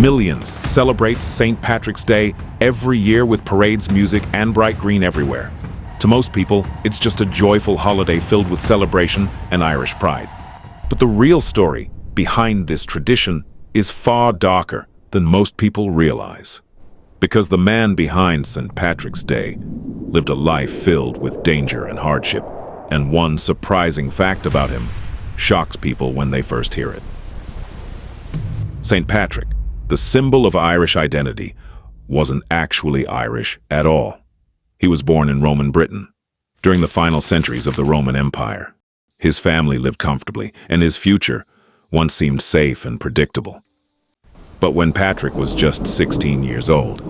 Millions celebrate St. Patrick's Day every year with parades, music, and bright green everywhere. To most people, it's just a joyful holiday filled with celebration and Irish pride. But the real story behind this tradition is far darker than most people realize. Because the man behind St. Patrick's Day lived a life filled with danger and hardship, and one surprising fact about him shocks people when they first hear it. St. Patrick, the symbol of Irish identity, wasn't actually Irish at all. He was born in Roman Britain, during the final centuries of the Roman Empire. His family lived comfortably, and his future once seemed safe and predictable. But when Patrick was just 16 years old,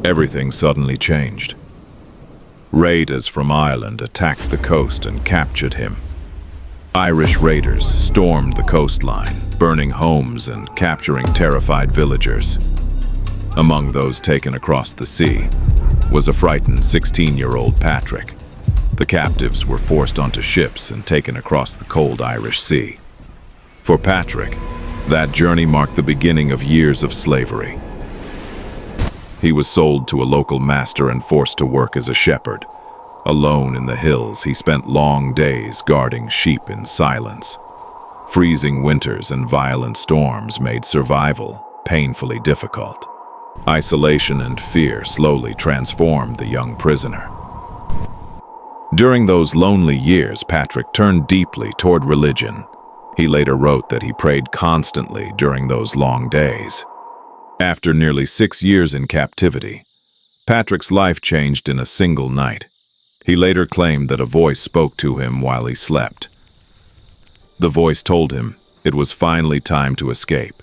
everything suddenly changed. Raiders from Ireland attacked the coast and captured him. Irish raiders stormed the coastline, burning homes and capturing terrified villagers. Among those taken across the sea was a frightened 16-year-old Patrick. The captives were forced onto ships and taken across the cold Irish Sea. For Patrick, that journey marked the beginning of years of slavery. He was sold to a local master and forced to work as a shepherd. Alone in the hills, he spent long days guarding sheep in silence. Freezing winters and violent storms made survival painfully difficult. Isolation and fear slowly transformed the young prisoner. During those lonely years, Patrick turned deeply toward religion. He later wrote that he prayed constantly during those long days. After nearly 6 years in captivity, Patrick's life changed in a single night. He later claimed that a voice spoke to him while he slept. The voice told him it was finally time to escape.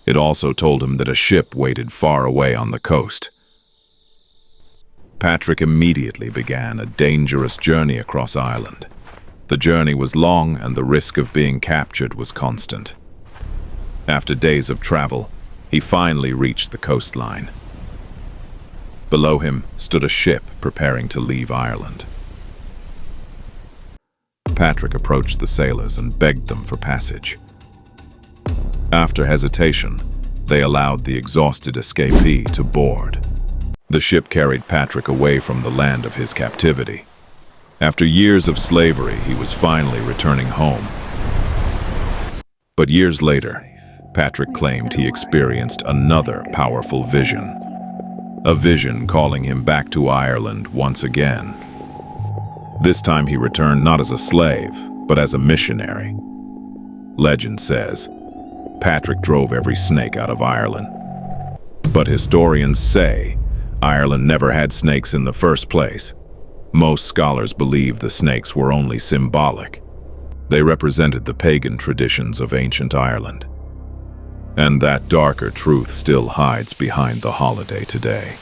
It also told him that a ship waited far away on the coast. Patrick immediately began a dangerous journey across Ireland. The journey was long and the risk of being captured was constant. After days of travel, he finally reached the coastline. Below him stood a ship preparing to leave Ireland. Patrick approached the sailors and begged them for passage. After hesitation, they allowed the exhausted escapee to board. The ship carried Patrick away from the land of his captivity. After years of slavery, he was finally returning home. But years later, Patrick claimed he experienced another powerful vision. A vision calling him back to Ireland once again. This time he returned not as a slave, but as a missionary. Legend says, Patrick drove every snake out of Ireland. But historians say Ireland never had snakes in the first place. Most scholars believe the snakes were only symbolic. They represented the pagan traditions of ancient Ireland. And that darker truth still hides behind the holiday today.